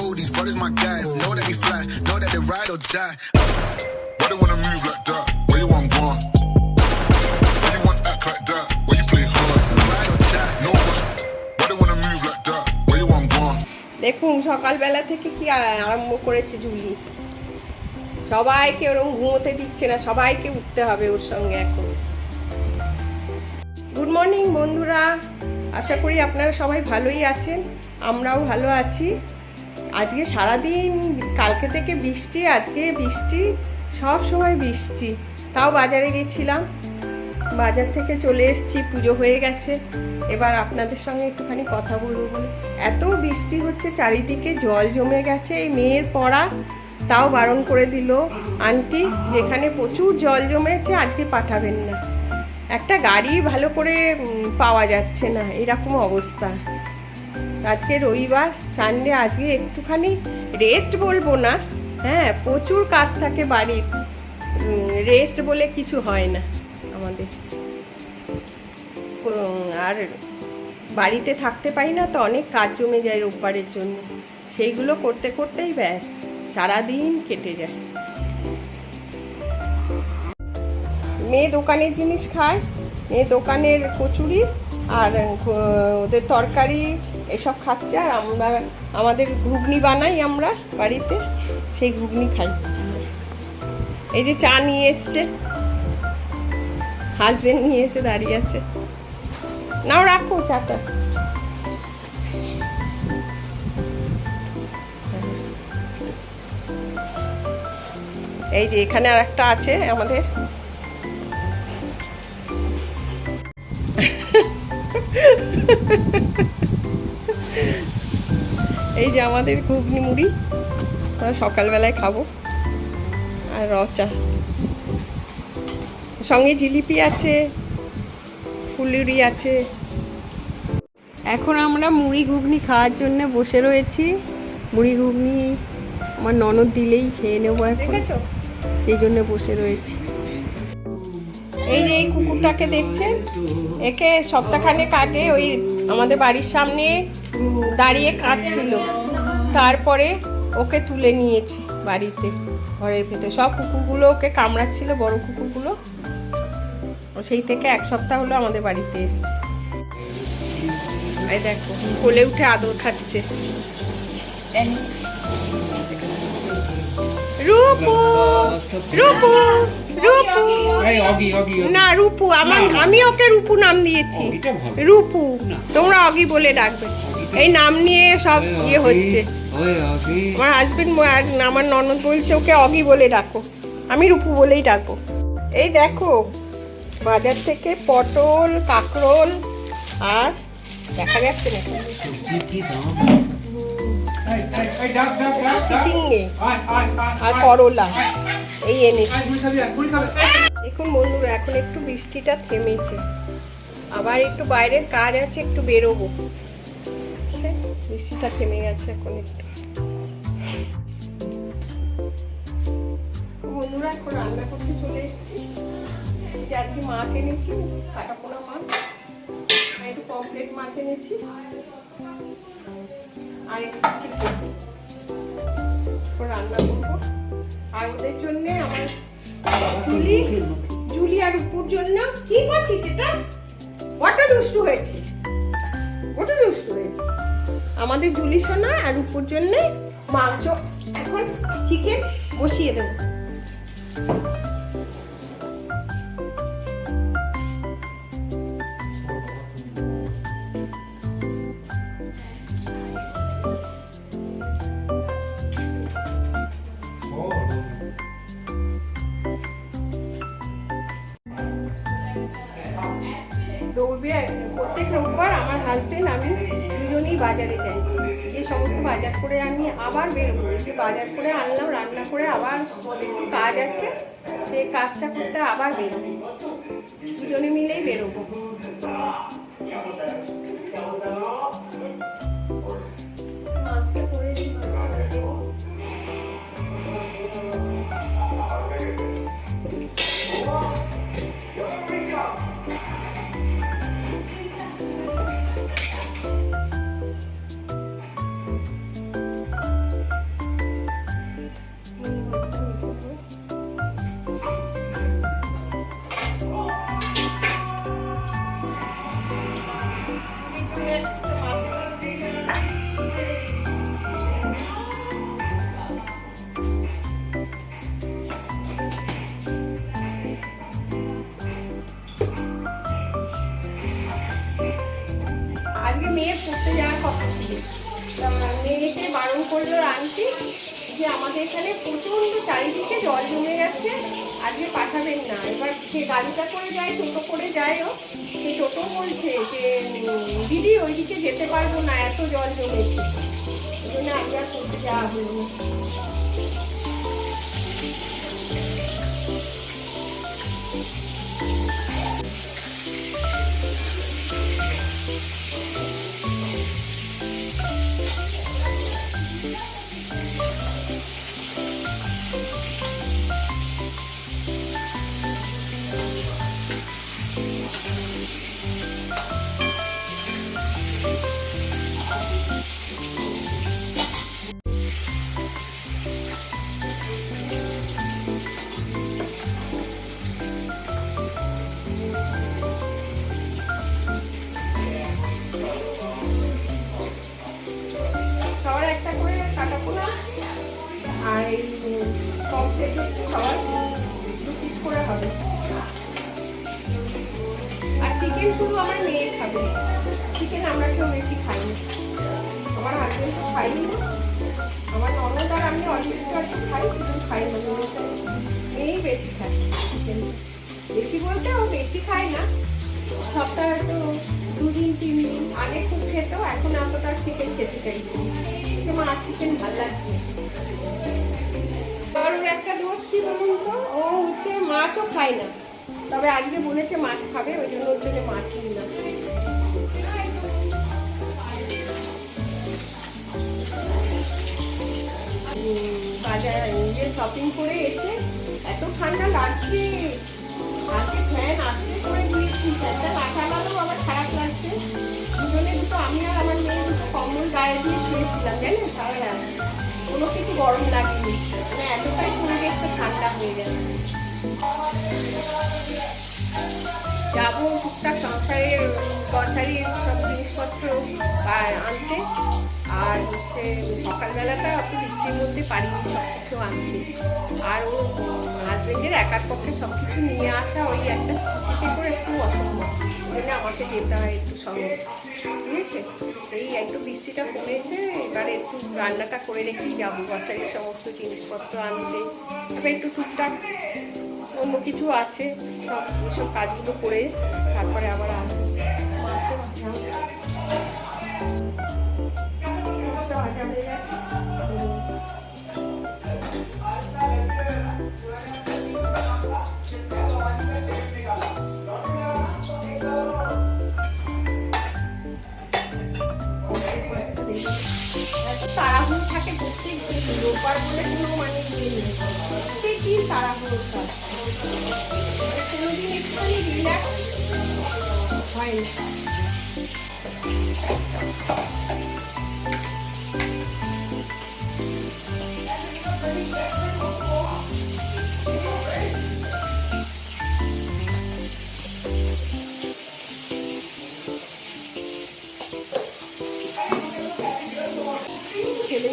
know these brothers my guys. Know that we fly, know that they ride or die. Why they wanna move like that? Where you want gone? Why you want act like that? Why you play hard? Ride or die. No rush. Why they wanna move like that? Where you want gone? দেখুন সকালবেলা থেকে কি আরম্ভ করেছে Julie. সবাইকে ওরকম ঘুমোতে দিচ্ছে না, সবাইকে উঠতে হবে ওর সঙ্গে এখন। গুড মর্নিং বন্ধুরা, আশা করি আপনারা সবাই ভালোই আছেন, আমরাও ভালো আছি। আজকে সারাদিন কালকে থেকে বৃষ্টি, আজকে বৃষ্টি, সব সময় বৃষ্টি। তাও বাজারে গেছিলাম, বাজার থেকে চলে এসেছি, পুজো হয়ে গেছে। এবার আপনাদের সঙ্গে একটুখানি কথা বলবো বলে। এত বৃষ্টি হচ্ছে, চারিদিকে জল জমে গেছে। এই মেয়ের পড়া, তাও বারণ করে দিল আন্টি, যেখানে প্রচুর জল জমেছে আজকে পাঠাবেন না। একটা গাড়ি ভালো করে পাওয়া যাচ্ছে না, এরকম অবস্থা। আজকে রবিবার, সানডে, আজকে একটুখানি রেস্ট বলবো না, হ্যাঁ প্রচুর কাজ থাকে বাড়ির, রেস্ট বলে কিছু হয় না আমাদের। আর বাড়িতে থাকতে পারি না তো, অনেক কাজ জমে যায় রোববারের জন্য, সেইগুলো করতে করতেই ব্যাস সারাদিন কেটে যায়। মেয়ে দোকানের জিনিস খায়, মেয়ে দোকানের কচুরি আর ওদের তরকারি এসব খাচ্ছে, আর আমরা আমাদের ঘুগনি বানাই আমরা বাড়িতে, সেই ঘুগনি খাই। এই যে চা নিয়ে এসছে, হাজবেন্ড নিয়ে এসে দাঁড়িয়ে আছে। নাও রাখো চাটা। এই যে এখানে আর একটা আছে আমাদের। এই যে আমাদের ঘুগনি মুড়ি, সকালবেলায় খাবো, আর রচা, সঙ্গে জিলিপি আছে, ফুলুরি আছে। এখন আমরা মুড়ি ঘুগনি খাওয়ার জন্য বসে রয়েছি। মুড়ি ঘুগনি আমার ননদ দিলেই খেয়ে নেবো এখন, সেই জন্য বসে রয়েছি। এই যে এই কুকুরটাকে দেখছেন, একে সপ্তাহখানেক আগে ওই আমাদের বাড়ির সামনে দাঁড়িয়ে কাঁদছিল, তারপরে ওকে তুলে নিয়েছি বাড়িতে, ঘরের ভেতরে। সব কুকুরগুলো ওকে কামড়াচ্ছিল, বড় কুকুরগুলো, সেই থেকে এক সপ্তাহ হলো আমাদের বাড়িতে এসছে। এই দেখো কোলে উঠে আদর খাচ্ছে। রূপু, রূপু, রূপু না, রূপু, আমি ওকে রূপু নাম দিয়েছি। রূপু, তোমরা অগি বলে ডাকবে। এই নাম নিয়ে সব ইয়ে হচ্ছে। আমার হাজবেন্ড, আমার ননদ বলছে ওকে অগি বলে ডাকো, আমি রূপু বলেই ডাকবো। এই দেখো বাজার থেকে পটল, কাঁকরোল, আর দেখা যাচ্ছে না চিচিঙ্গে আর করলা, এই এনেছি। দেখুন বন্ধুরা, এখন একটু বৃষ্টিটা থেমেছে, আবার একটু বাইরের কাজ আছে, একটু বেরোবো। বৃষ্টিটা থেমে গেছে এখন একটু। বন্ধুরা এখন রান্না করতে চলে এসেছি। আজকে মাছ এনেছি, কাটা পোনা মাছ, একটু পমফ্রেট মাছ এনেছি, আর একটু চিকেন রান্না করবো। আর ওদের জন্য আমার জুলি আর উপর জন্য কি করছিস, এটা বড় দুষ্টু হয়েছে, বড় দুষ্টু হয়েছে। আমাদের জুলি সোনা আর উপর জন্য মাংস, এখন চিকেন বসিয়ে দেবো। প্রত্যেক রোববার আমার হাজবেন্ড আমি দুজনেই বাজারে যাই, যে সমস্ত বাজার করে আনি, আবার বেরোবো। বাজার করে আনলাম, রান্না করে, আবার একটু কাজ আছে, সেই কাজটা করতে আবার বেরোবো, দুজনে মিলেই বেরোবো। মাছটা করে দিই। করলো আন্টি যে আমাদের এখানে প্রচণ্ড চারিদিকে জল জমে গেছে, আজকে পাঠাবেন না। এবার যে গাড়িটা করে যায়, টোটো করে যায়, ও সে টোটো বলছে যে দিদি ওইদিকে যেতে পারবো না, এত জল জমেছে। ওই জন্য আজকে আর করতে যাওয়া হলো না। সবার একটা করে কাটা পোনা আর এই কম থেকে সবার 2 পিস করে হবে। আর চিকেন শুধু আমার মেয়ে খাবে, চিকেন আমরা কেউ বেশি খাই না। আমার হাজবেন্ড তো খাই না, আমার ননদ আর আমি অল্প একটু খাই, কিন্তু খাই না। মেয়েই বেশি খায় চিকেন। বেশি বলতে ও বেশি খায় না, সপ্তাহে হয়তো 2 দিন 3 দিন। আগে খুব খেত, এখন এতটা চিকেন খেতে চাইছে। মা চিকেন ভালো লাগছে। আর ওর একটা দোষ কি বলুন তো, ও হচ্ছে মাছও খায় না, তবে আজকে বলেছে মাছ খাবে, ওই জন্য ওর জন্য মাছ নিলাম। বাজার নিজে শপিং করে এসে এত ঠান্ডা লাগছে, আজকে ফ্যান আসতে করে দিয়েছি, ফ্যানটা না চালালেও আবার খারাপ লাগছে। দুজনে দুটো, আমি আর আমার মেয়ে দুটো কম্বল গায়ে দিয়ে শুয়েছিলাম, জানেন, সারা রাত কোনো কিছু গরম লাগেনি, মানে এতটাই পরিবেশটা ঠান্ডা হয়ে গেছে। যাবো টুকটাক সংসারের গ্রসারির সব জিনিসপত্র আনতে, আর হচ্ছে সকালবেলাটা অত বৃষ্টির মধ্যে পারিনি সব কিছু আনতে। আর ও হাজবেন্ডের একার পক্ষে সব কিছু নিয়ে আসা ওই একটা স্কুটিতে করে একটু অসম্ভব, ওই জন্য আমাকে যেতে হয় একটু সঙ্গে, ঠিক আছে। এই একটু বৃষ্টিটা কমেছে, এবারে একটু রান্নাটা করে রেখেই যাবো গ্রসারির সমস্ত জিনিসপত্র আনতে। তবে একটু টুকটাক অন্য কিছু আছে, সব কাজগুলো করে তারপরে আবার আসবো। মাছটা ভাজা হয়ে গেছে। তাড়াহুড়ো থাকে প্রত্যেক রোববার বলে কোনো মানে ইয়ে নেই, কি তাড়াহুড়ো কাজ, কোনোদিন একটুখানি রিল্যাক্স হয় না। ছেলে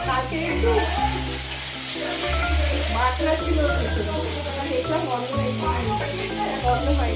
কালকে একটু বাটনা ছিল, দেখলাম বন্ধ হয়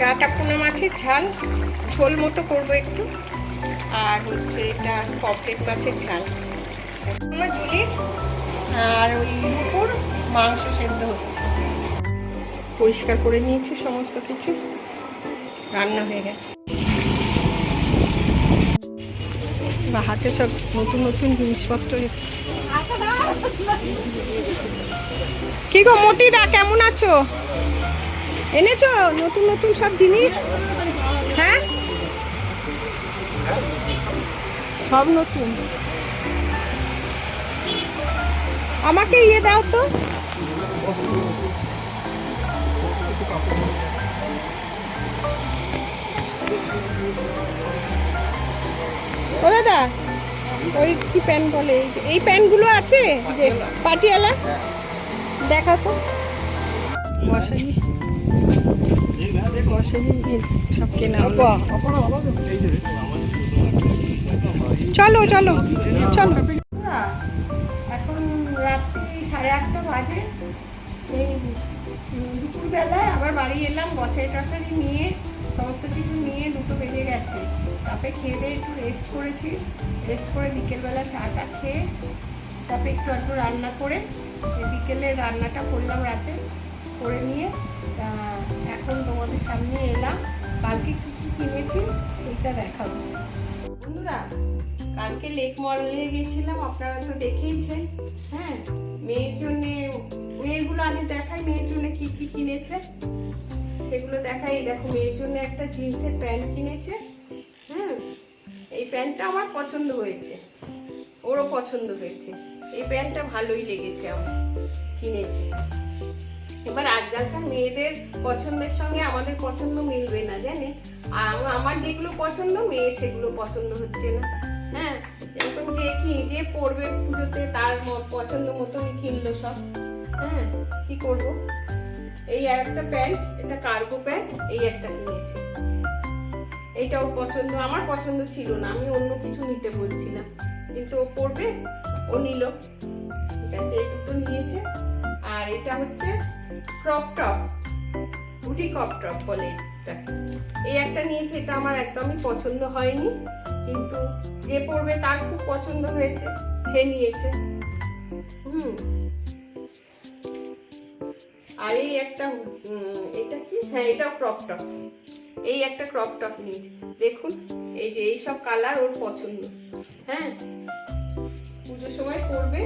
কাটা পোনা মাছের ঝাল ঝোল মতো করবো একটু, আর হচ্ছে এটা পপলেট মাছের ঝাল আমার ঝুলি, আর ওই উপর মাংস সেদ্ধ হচ্ছে। পরিষ্কার করে নিয়েছি সমস্ত কিছু, রান্না হয়ে গেছে। বা হাতে সব নতুন নতুন জিনিসপত্র এসছে। কি গো মতিদা, কেমন আছো? এনেছো নতুন নতুন সব জিনিস? হ্যাঁ, সব নতুন। আমাকে ইয়ে দাও তো। ও দাদা, ওই কি প্যান্ট বলে, এই প্যান্টগুলো আছে যে পাটিয়ালা, দেখা তো। মশারি সব কেনা হলো। চলো চলো চলো। এখন রাত্রি 8:30 বাজে। এই দুপুরবেলায় আবার বাড়ি এলাম, বসাই টসারি নিয়ে সমস্ত কিছু নিয়ে 2টো বেজে গেছে। তারপরে খেয়ে দিয়ে একটু রেস্ট করেছি, রেস্ট করে বিকেলবেলা চাটা খেয়ে তারপরে একটু রান্না করে বিকেলে রান্নাটা করলাম রাতে করে নিয়ে এখন তোমাদের সামনে এলাম। কালকে কী কী কিনেছি সেইটা দেখাবো। বন্ধুরা, কালকে লেক মলে গেছিলাম, আপনারা তো দেখেইছেন। হ্যাঁ, মেয়ের জন্যে, মেয়েরগুলো আগে দেখাই মেয়ের জন্য কী কী কিনেছে সেগুলো দেখাই। দেখো, মেয়ের জন্য একটা জিন্সের প্যান্ট কিনেছে। হ্যাঁ, এই প্যান্টটা আমার পছন্দ হয়েছে, ওরও পছন্দ হয়েছে। এই প্যান্টটা ভালোই লেগেছে, আমার কিনেছে। এবার আজকালকার মেয়েদের পছন্দের সঙ্গে আমাদের পছন্দ মিলবে না, জানে। আমার যেগুলো পছন্দ, মেয়ের সেগুলো পছন্দ হচ্ছে না। হ্যাঁ, এরকম যে পড়বে পুজোতে তার পছন্দ মতনই কিনলো সব। হ্যাঁ, কি করব। এই আর একটা প্যান্ট, এটা কার্গো প্যান্ট, এই একটা কিনেছে। এইটাও পছন্দ, আমার পছন্দ ছিল না, আমি অন্য কিছু নিতে বলছিলাম, কিন্তু ও পড়বে, ও নিল। ঠিক আছে, এই দুটো নিয়েছে। আর এটা হচ্ছে ক্রপ টপ, বুটি ক্রপ টপ বলে এটা। এই একটা নিয়েছে, এটা আমার একদমই পছন্দ হয়নি, কিন্তু যে পড়বে তার খুব পছন্দ হয়েছে, সে নিয়েছে। আর এই একটা, এটা কি, হ্যাঁ এটাও ক্রপ টপ। এই একটা ক্রপ টপ নিয়েছে, দেখুন এই যে এই সব কালার ওর পছন্দ। হ্যাঁ, পুজোর সময় পরবে।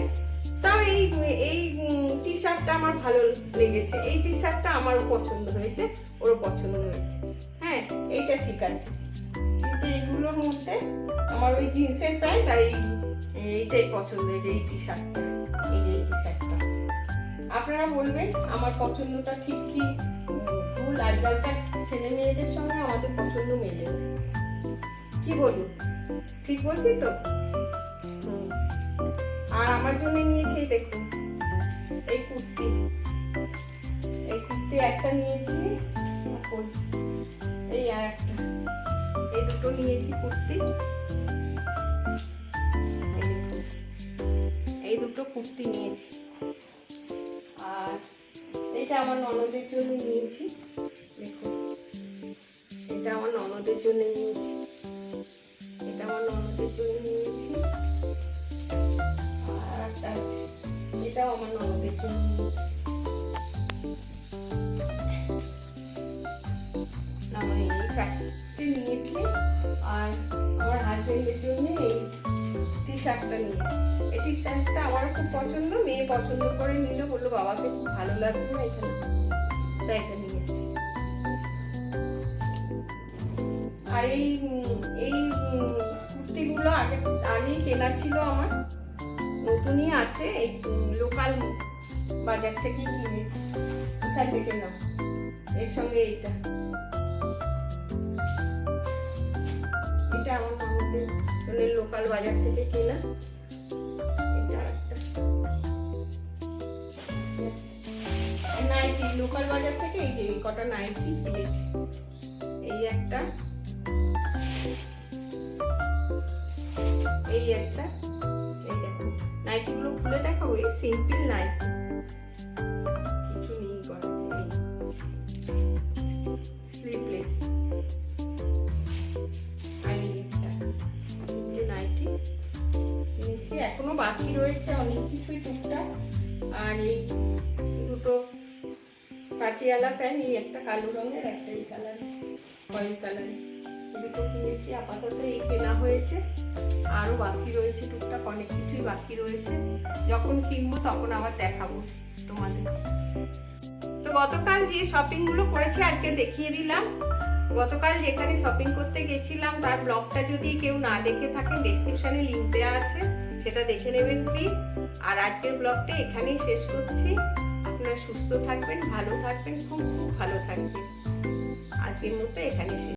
তাও এই টি শার্টটা আমার ভালো লেগেছে, এই টি শার্টটা আমারও পছন্দ হয়েছে, ওরও পছন্দ হয়েছে। হ্যাঁ, এইটা ঠিক আছে, কিন্তু এইগুলোর মধ্যে আমার ওই জিন্সের প্যান্ট আর এইটাই পছন্দ হয়েছে, এই টি শার্টটা, এই যে এই টি শার্টটা। আপনারা বলবেন আমার পছন্দটা ঠিক কি ভুল। আজকালকার ছেলে মেয়েদের সঙ্গে আমাদের পছন্দ মেলে, কি বলুন, ঠিক বলছি তো? আর আমার জন্য নিয়েছি, দেখুন এই কুর্তি, এই কুর্তি একটা নিয়েছি, কই, এই আর একটা, এই দুটো নিয়েছি কুর্তি। এই দুটো কুর্তি নিয়েছি। আর এটা আমার ননদের জন্য নিয়েছি, দেখুন এটা আমার ননদের জন্য নিয়েছি, এটা আমার ননদের জন্য নিয়েছি। আর একটা এটাও আমার ননদের জন্য নিয়েছি। আমি এই চারটে নিয়েছি। আর আমার হাজবেন্ডের জন্য এই টি শার্টটা নিয়েছি। এই টি শার্টটা আমার খুব পছন্দ, মেয়ে পছন্দ করে নিল, বললো বাবাকে খুব ভালো লাগবে না এটা, তাই এটা নিয়েছি। আর এই কুর্তিগুলো আগেই কেনা ছিল আমার, নতুনই আছে, এই লোকাল বাজার থেকেই কিনেছি, এখান থেকে না, এর সঙ্গে এটা আমার ননদের জন্য লোকাল বাজার থেকে কেনা। এটা একটা নাইটি লোকাল বাজার থেকে, এই যে কটা নাইটি কিনেছি, এই একটা, এই একটা, এই দেখো নাইটিগুলো খুলে দেখাবো, এই সিম্পল নাইটি, কিছু নেই করা, এই স্লিভলেস। আর এই একটা নাইটি কিনেছি, এখনো বাকি রয়েছে অনেক কিছুই টুকটাক। আর এই দুটো পাটিয়ালা প্যান্ট, এই একটা কালো রঙের, একটা এই কালারের, খয়েরি কালারের, দুটো কিনেছি। আপাতত এই কেনা হয়েছে, আরো বাকি রয়েছে টুকটাক, অনেক কিছুই বাকি রয়েছে, যখন কিনবো তখন আবার দেখাবো তোমাদের। তো গতকাল যে শপিং গুলো করেছি আজকে দেখিয়ে দিলাম। গতকাল যেখানে শপিং করতে গেছিলাম তার ব্লগটা যদি কেউ না দেখে থাকেন, ডেসক্রিপশনে লিংক দেওয়া আছে, সেটা দেখে নেবেন প্লিজ। আর আজকের ব্লগটা এখানেই শেষ করছি। আপনারা সুস্থ থাকবেন, ভালো থাকবেন, খুব খুব ভালো থাকবেন। আজকের মতো এখানে শেষ।